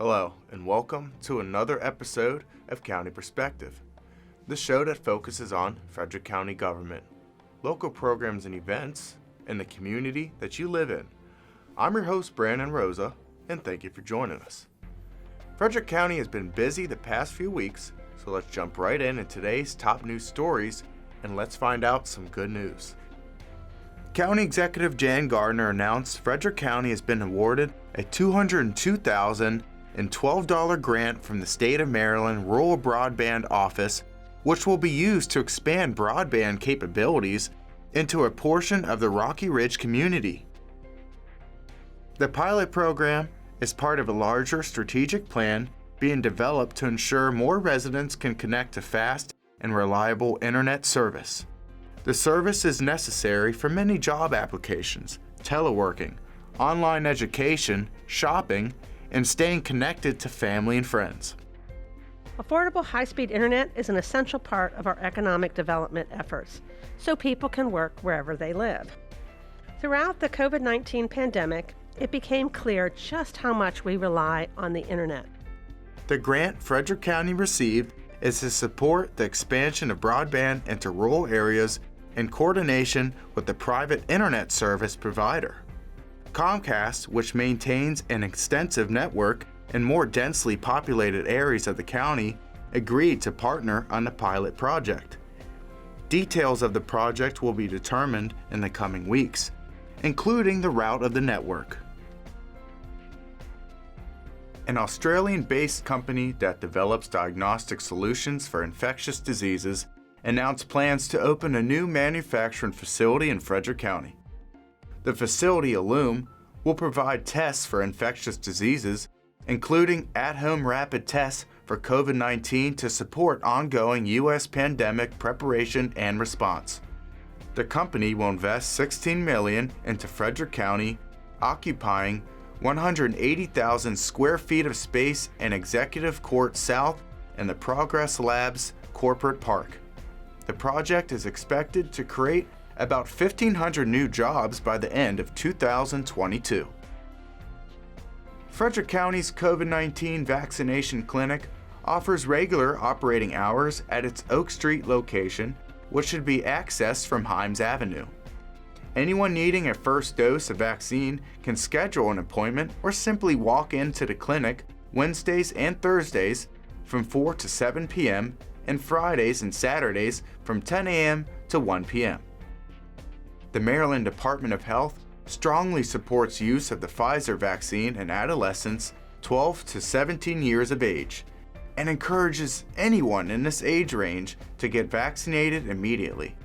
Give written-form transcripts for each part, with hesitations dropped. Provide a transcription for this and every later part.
Hello, and welcome to another episode of County Perspective, the show that focuses on Frederick County government, local programs and events, and the community that you live in. I'm your host, Brandon Rosa, and thank you for joining us. Frederick County has been busy the past few weeks, so let's jump right in today's top news stories, and let's find out some good news. County Executive Jan Gardner announced Frederick County has been awarded a $202,012 grant from the State of Maryland Rural Broadband Office, which will be used to expand broadband capabilities into a portion of the Rocky Ridge community. The pilot program is part of a larger strategic plan being developed to ensure more residents can connect to fast and reliable internet service. The service is necessary for many job applications, teleworking, online education, shopping, and staying connected to family and friends. Affordable high-speed internet is an essential part of our economic development efforts, so people can work wherever they live. Throughout the COVID-19 pandemic, it became clear just how much we rely on the internet. The grant Frederick County received is to support the expansion of broadband into rural areas in coordination with the private internet service provider. Comcast, which maintains an extensive network in more densely populated areas of the county, agreed to partner on the pilot project. Details of the project will be determined in the coming weeks, including the route of the network. An Australian-based company that develops diagnostic solutions for infectious diseases announced plans to open a new manufacturing facility in Frederick County. The facility, Illume, will provide tests for infectious diseases, including at-home rapid tests for COVID-19 to support ongoing U.S. pandemic preparation and response. The company will invest $16 million into Frederick County, occupying 180,000 square feet of space in Executive Court South and the Progress Labs Corporate Park. The project is expected to create about 1,500 new jobs by the end of 2022. Frederick County's COVID-19 vaccination clinic offers regular operating hours at its Oak Street location, which should be accessed from Himes Avenue. Anyone needing a first dose of vaccine can schedule an appointment or simply walk into the clinic Wednesdays and Thursdays from 4 to 7 p.m. and Fridays and Saturdays from 10 a.m. to 1 p.m. The Maryland Department of Health strongly supports use of the Pfizer vaccine in adolescents 12 to 17 years of age and encourages anyone in this age range to get vaccinated immediately.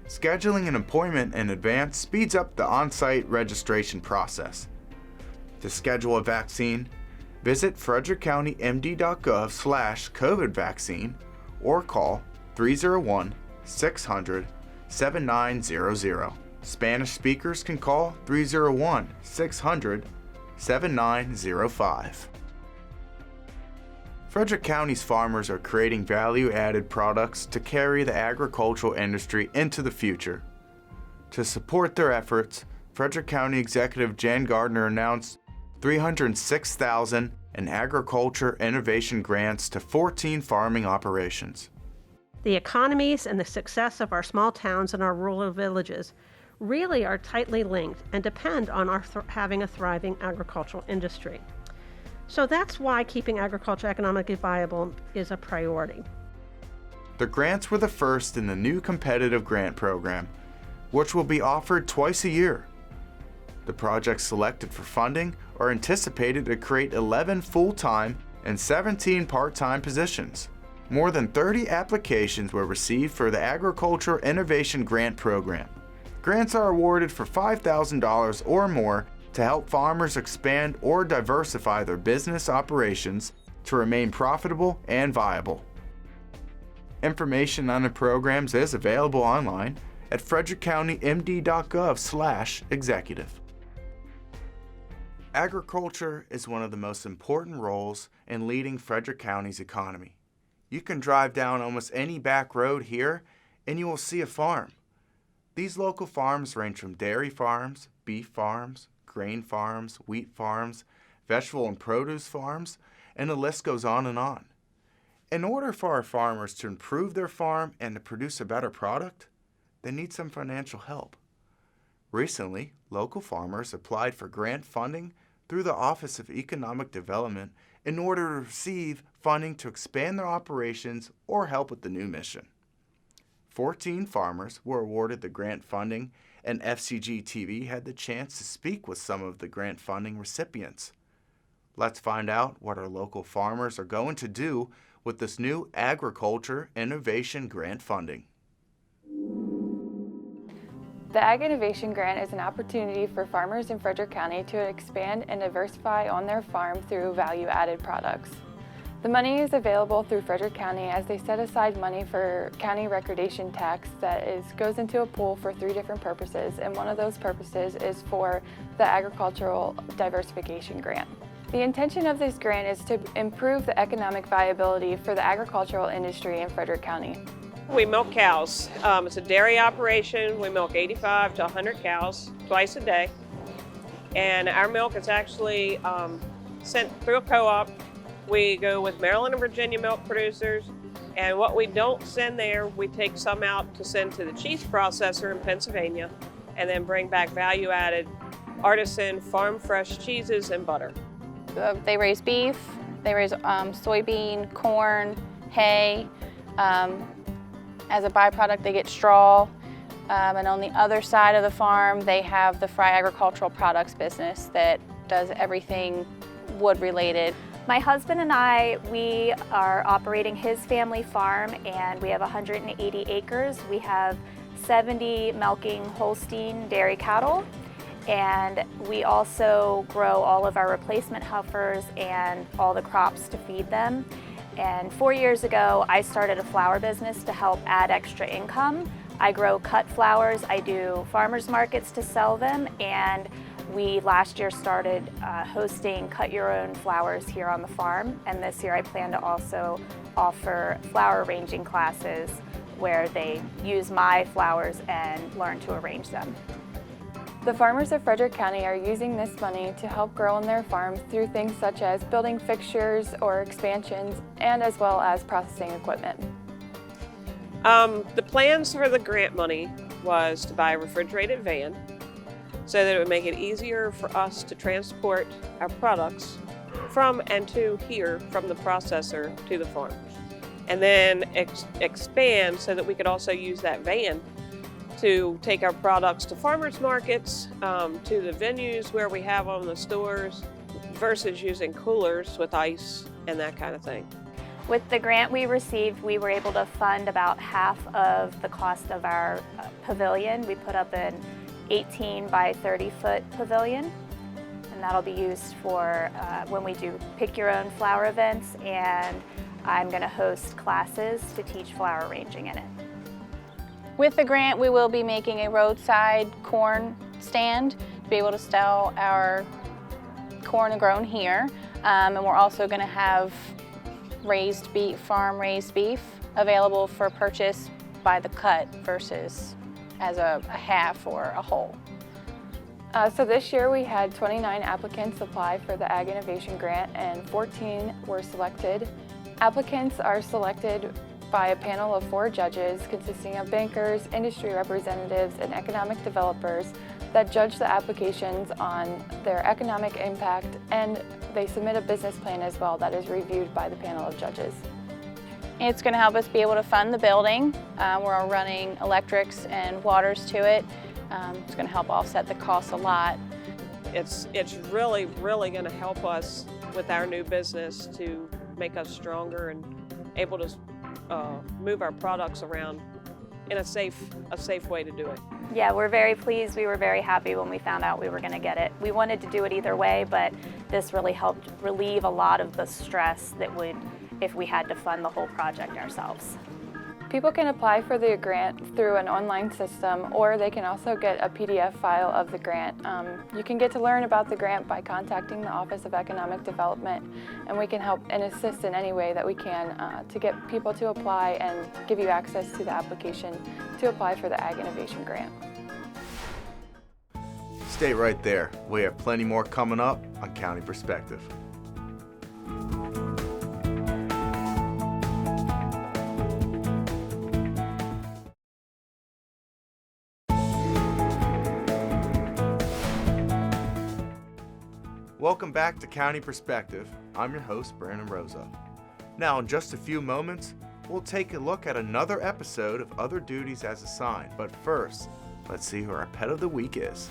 Scheduling an appointment in advance speeds up the on-site registration process. To schedule a vaccine, visit frederickcountymd.gov/COVID vaccine or call 301-600-7900. Spanish speakers can call 301-600-7905. Frederick County's farmers are creating value-added products to carry the agricultural industry into the future. To support their efforts, Frederick County Executive Jan Gardner announced $306,000 in agriculture innovation grants to 14 farming operations. The economies and the success of our small towns and our rural villages really are tightly linked and depend on our having a thriving agricultural industry. So that's why keeping agriculture economically viable is a priority. The grants were the first in the new competitive grant program, which will be offered twice a year. The projects selected for funding are anticipated to create 11 full-time and 17 part-time positions. More than 30 applications were received for the Agriculture Innovation Grant Program. Grants are awarded for $5,000 or more to help farmers expand or diversify their business operations to remain profitable and viable. Information on the programs is available online at frederickcountymd.gov/executive. Agriculture is one of the most important roles in leading Frederick County's economy. You can drive down almost any back road here and you will see a farm. These local farms range from dairy farms, beef farms, grain farms, wheat farms, vegetable and produce farms, and the list goes on and on. In order for our farmers to improve their farm and to produce a better product, they need some financial help. Recently, local farmers applied for grant funding through the Office of Economic Development in order to receive funding to expand their operations or help with the new mission. 14 farmers were awarded the grant funding, and FCG-TV had the chance to speak with some of the grant funding recipients. Let's find out what our local farmers are going to do with this new Agriculture Innovation Grant funding. The Ag Innovation Grant is an opportunity for farmers in Frederick County to expand and diversify on their farm through value-added products. The money is available through Frederick County as they set aside money for county recordation tax that goes into a pool for 3 different purposes, and one of those purposes is for the Agricultural Diversification Grant. The intention of this grant is to improve the economic viability for the agricultural industry in Frederick County. We milk cows. It's a dairy operation. We milk 85 to 100 cows twice a day. And our milk is actually sent through a co-op. We go with Maryland and Virginia milk producers. And what we don't send there, we take some out to send to the cheese processor in Pennsylvania and then bring back value-added artisan farm fresh cheeses and butter. They raise beef, they raise soybean, corn, hay. As a byproduct, they get straw. And on the other side of the farm, they have the Fry Agricultural Products business that does everything wood-related. My husband and I, we are operating his family farm, and we have 180 acres. We have 70 milking Holstein dairy cattle, and we also grow all of our replacement heifers and all the crops to feed them. And 4 years ago, I started a flower business to help add extra income. I grow cut flowers, I do farmers markets to sell them, and we last year started hosting cut your own flowers here on the farm. And this year I plan to also offer flower arranging classes where they use my flowers and learn to arrange them. The farmers of Frederick County are using this money to help grow on their farms through things such as building fixtures or expansions, and as well as processing equipment. The plans for the grant money was to buy a refrigerated van so that it would make it easier for us to transport our products from and to here from the processor to the farm. And then expand so that we could also use that van to take our products to farmers markets, to the venues where we have them in the stores, versus using coolers with ice and that kind of thing. With the grant we received, we were able to fund about half of the cost of our pavilion. We put up an 18 by 30 foot pavilion, and that'll be used for when we do pick your own flower events, and I'm going to host classes to teach flower arranging in it. With the grant, we will be making a roadside corn stand to be able to sell our corn grown here. And we're also going to have raised beef, farm raised beef available for purchase by the cut versus as a half or a whole. So this year we had 29 applicants apply for the Ag Innovation Grant, and 14 were selected. Applicants are selected by a panel of 4 judges consisting of bankers, industry representatives, and economic developers that judge the applications on their economic impact, and they submit a business plan as well that is reviewed by the panel of judges. It's going to help us be able to fund the building. We're running electrics and waters to it. It's going to help offset the costs a lot. It's really going to help us with our new business to make us stronger and able to move our products around in a safe way to do it. Yeah, we're very pleased. We were very happy when we found out we were going to get it. We wanted to do it either way, but this really helped relieve a lot of the stress that would if we had to fund the whole project ourselves. People can apply for the grant through an online system, or they can also get a PDF file of the grant. You can get to learn about the grant by contacting the Office of Economic Development, and we can help and assist in any way that we can to get people to apply and give you access to the application to apply for the Ag Innovation Grant. Stay right there. We have plenty more coming up on County Perspective. Welcome back to County Perspective. I'm your host, Brandon Rosa. Now, in just a few moments, we'll take a look at another episode of Other Duties as Assigned. But first, let's see who our pet of the week is.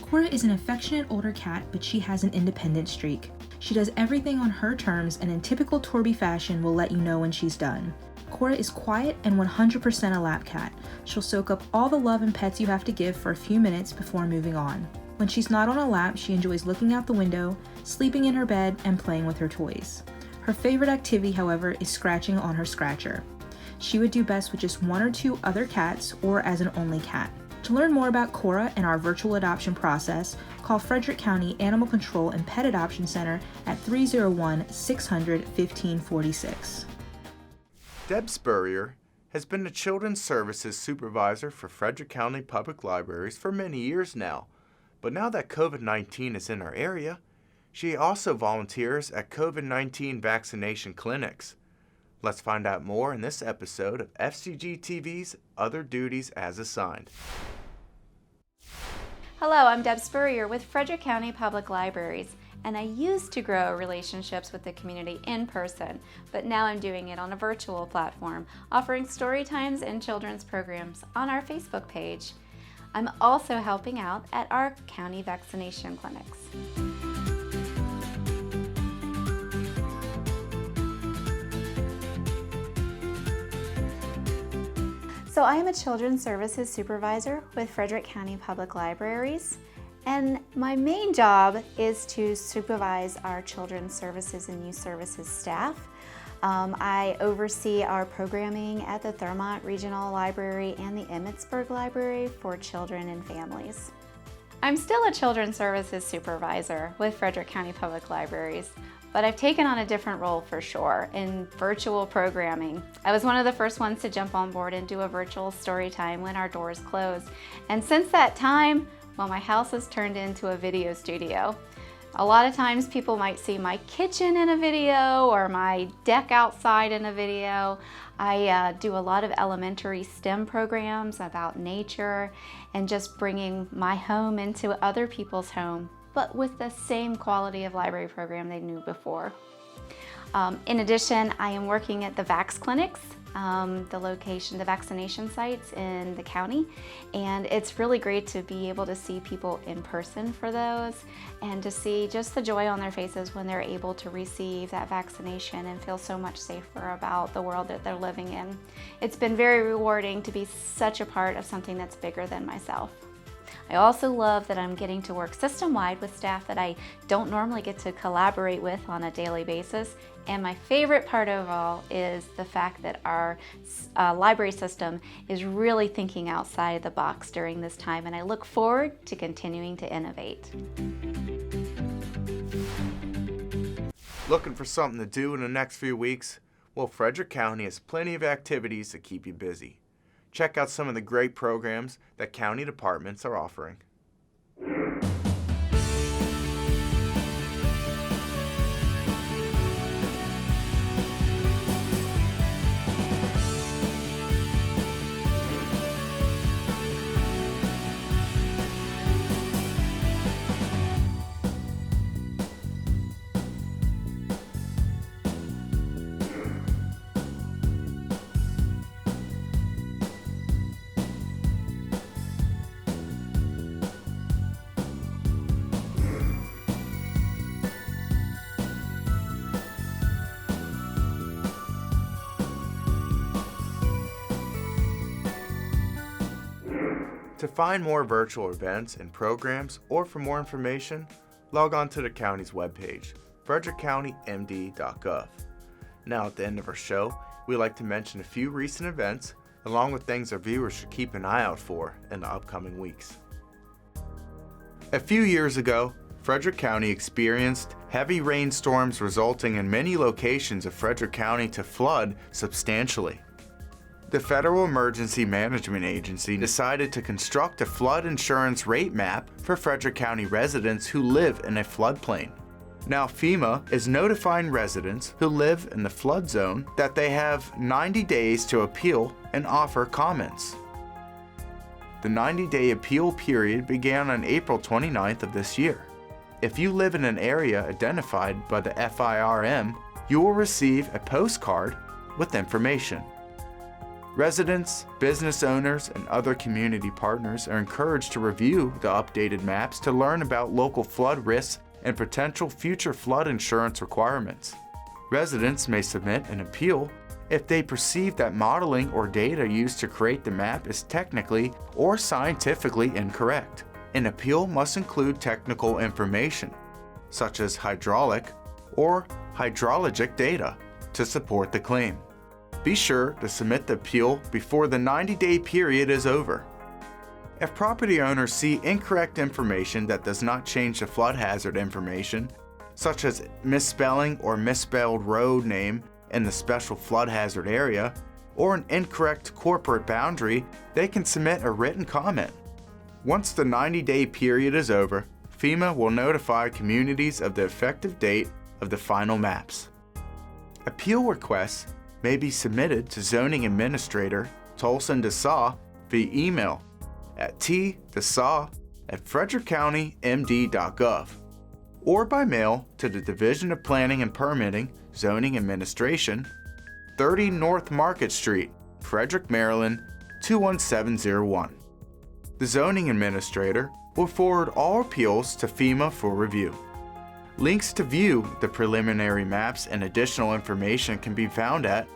Cora is an affectionate older cat, but she has an independent streak. She does everything on her terms and in typical Torby fashion will let you know when she's done. Cora is quiet and 100% a lap cat. She'll soak up all the love and pets you have to give for a few minutes before moving on. When she's not on a lap, she enjoys looking out the window, sleeping in her bed, and playing with her toys. Her favorite activity, however, is scratching on her scratcher. She would do best with just 1 or 2 other cats or as an only cat. To learn more about Cora and our virtual adoption process, call Frederick County Animal Control and Pet Adoption Center at 301-600-1546. Deb Spurrier has been the Children's Services Supervisor for Frederick County Public Libraries for many years now. But now that COVID-19 is in our area, she also volunteers at COVID-19 vaccination clinics. Let's find out more in this episode of FCG-TV's Other Duties as Assigned. Hello, I'm Deb Spurrier with Frederick County Public Libraries, and I used to grow relationships with the community in person, but now I'm doing it on a virtual platform, offering story times and children's programs on our Facebook page. I'm also helping out at our county vaccination clinics. So I am a Children's Services Supervisor with Frederick County Public Libraries, and my main job is to supervise our Children's Services and Youth Services staff. I oversee our programming at the Thurmont Regional Library and the Emmitsburg Library for children and families. I'm still a Children's Services Supervisor with Frederick County Public Libraries, but I've taken on a different role for sure in virtual programming. I was one of the first ones to jump on board and do a virtual story time when our doors closed. And since that time, well, my house has turned into a video studio. A lot of times people might see my kitchen in a video or my deck outside in a video. I do a lot of elementary STEM programs about nature and just bringing my home into other people's home, but with the same quality of library program they knew before. In addition, I am working at the VAX clinics, the vaccination sites in the county, and it's really great to be able to see people in person for those and to see just the joy on their faces when they're able to receive that vaccination and feel so much safer about the world that they're living in. It's been very rewarding to be such a part of something that's bigger than myself. I also love that I'm getting to work system-wide with staff that I don't normally get to collaborate with on a daily basis. And my favorite part of all is the fact that our library system is really thinking outside the box during this time, and I look forward to continuing to innovate. Looking for something to do in the next few weeks? Well, Frederick County has plenty of activities to keep you busy. Check out some of the great programs that county departments are offering. To find more virtual events and programs, or for more information, log on to the county's webpage, frederickcountymd.gov. Now at the end of our show, we like to mention a few recent events, along with things our viewers should keep an eye out for in the upcoming weeks. A few years ago, Frederick County experienced heavy rainstorms resulting in many locations of Frederick County to flood substantially. The Federal Emergency Management Agency decided to construct a flood insurance rate map for Frederick County residents who live in a floodplain. Now FEMA is notifying residents who live in the flood zone that they have 90 days to appeal and offer comments. The 90-day appeal period began on April 29th of this year. If you live in an area identified by the FIRM, you will receive a postcard with information. Residents, business owners, and other community partners are encouraged to review the updated maps to learn about local flood risks and potential future flood insurance requirements. Residents may submit an appeal if they perceive that modeling or data used to create the map is technically or scientifically incorrect. An appeal must include technical information, such as hydraulic or hydrologic data, to support the claim. Be sure to submit the appeal before the 90-day period is over. If property owners see incorrect information that does not change the flood hazard information, such as misspelling or misspelled road name in the special flood hazard area, or an incorrect corporate boundary, they can submit a written comment. Once the 90-day period is over, FEMA will notify communities of the effective date of the final maps. Appeal requests may be submitted to Zoning Administrator Tolson DeSaw via email at tdesaw@frederickcountymd.gov or by mail to the Division of Planning and Permitting, Zoning Administration, 30 North Market Street, Frederick, Maryland, 21701. The Zoning Administrator will forward all appeals to FEMA for review. Links to view the preliminary maps and additional information can be found at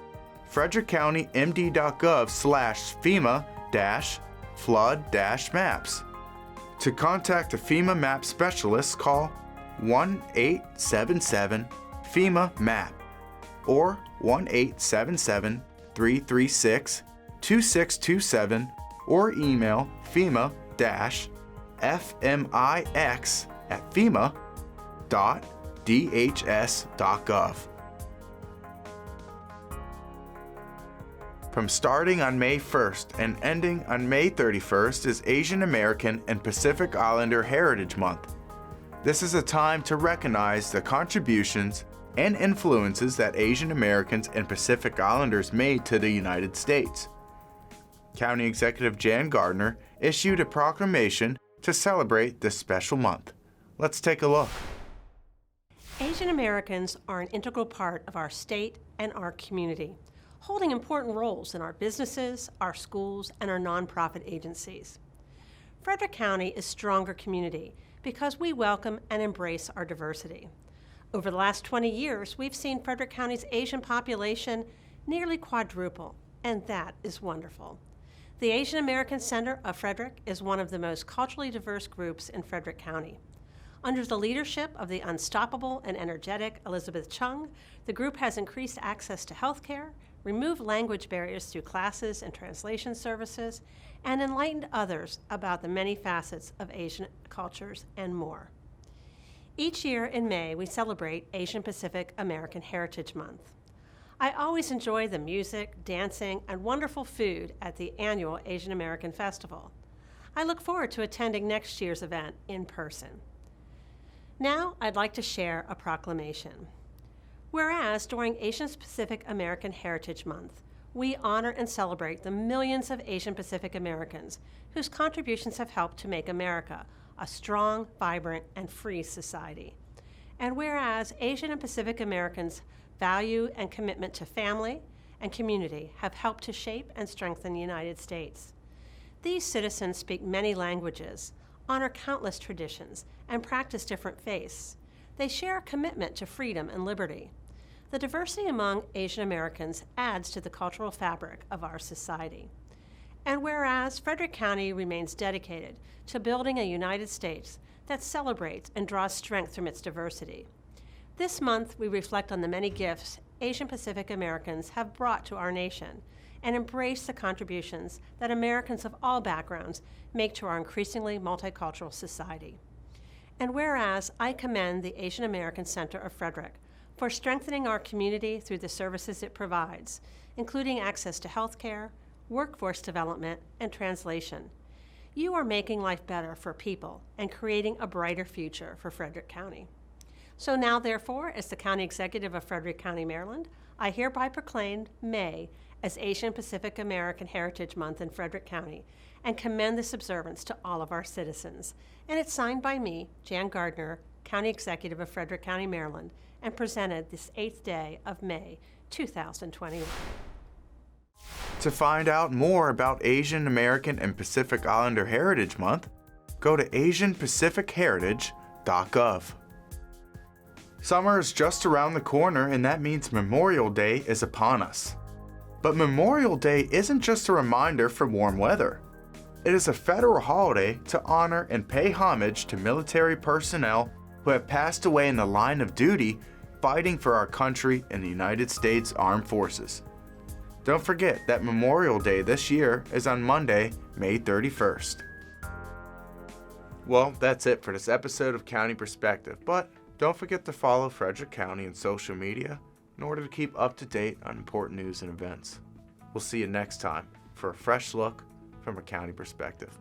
frederickcountymd.gov/FEMA-flood-maps. To contact a FEMA map specialist, call 1-877-FEMA-MAP or 1-877-336-2627 or email FEMA-FMIX@FEMA.DHS.gov. From starting on May 1st and ending on May 31st is Asian American and Pacific Islander Heritage Month. This is a time to recognize the contributions and influences that Asian Americans and Pacific Islanders made to the United States. County Executive Jan Gardner issued a proclamation to celebrate this special month. Let's take a look. Asian Americans are an integral part of our state and our community, holding important roles in our businesses, our schools, and our nonprofit agencies. Frederick County is a stronger community because we welcome and embrace our diversity. Over the last 20 years, we've seen Frederick County's Asian population nearly quadruple, and that is wonderful. The Asian American Center of Frederick is one of the most culturally diverse groups in Frederick County. Under the leadership of the unstoppable and energetic Elizabeth Chung, the group has increased access to health care, removed language barriers through classes and translation services, and enlightened others about the many facets of Asian cultures and more. Each year in May, we celebrate Asian Pacific American Heritage Month. I always enjoy the music, dancing, and wonderful food at the annual Asian American Festival. I look forward to attending next year's event in person. Now, I'd like to share a proclamation. Whereas during Asian Pacific American Heritage Month, we honor and celebrate the millions of Asian Pacific Americans whose contributions have helped to make America a strong, vibrant, and free society. And whereas Asian and Pacific Americans' value and commitment to family and community have helped to shape and strengthen the United States. These citizens speak many languages, honor countless traditions, and practice different faiths. They share a commitment to freedom and liberty. The diversity among Asian Americans adds to the cultural fabric of our society. And whereas Frederick County remains dedicated to building a United States that celebrates and draws strength from its diversity, this month we reflect on the many gifts Asian Pacific Americans have brought to our nation and embrace the contributions that Americans of all backgrounds make to our increasingly multicultural society. And whereas I commend the Asian American Center of Frederick for strengthening our community through the services it provides, including access to health care, workforce development, and translation. You are making life better for people and creating a brighter future for Frederick County. So now, therefore, as the County Executive of Frederick County, Maryland, I hereby proclaim May as Asian Pacific American Heritage Month in Frederick County and commend this observance to all of our citizens. And it's signed by me, Jan Gardner, County Executive of Frederick County, Maryland, and presented this 8th day of May, 2021. To find out more about Asian American and Pacific Islander Heritage Month, go to asianpacificheritage.gov. Summer is just around the corner, and that means Memorial Day is upon us. But Memorial Day isn't just a reminder for warm weather. It is a federal holiday to honor and pay homage to military personnel who have passed away in the line of duty fighting for our country in the United States Armed Forces. Don't forget that Memorial Day this year is on Monday, May 31st. Well, that's it for this episode of County Perspective, but don't forget to follow Frederick County on social media in order to keep up to date on important news and events. We'll see you next time for a fresh look from a county perspective.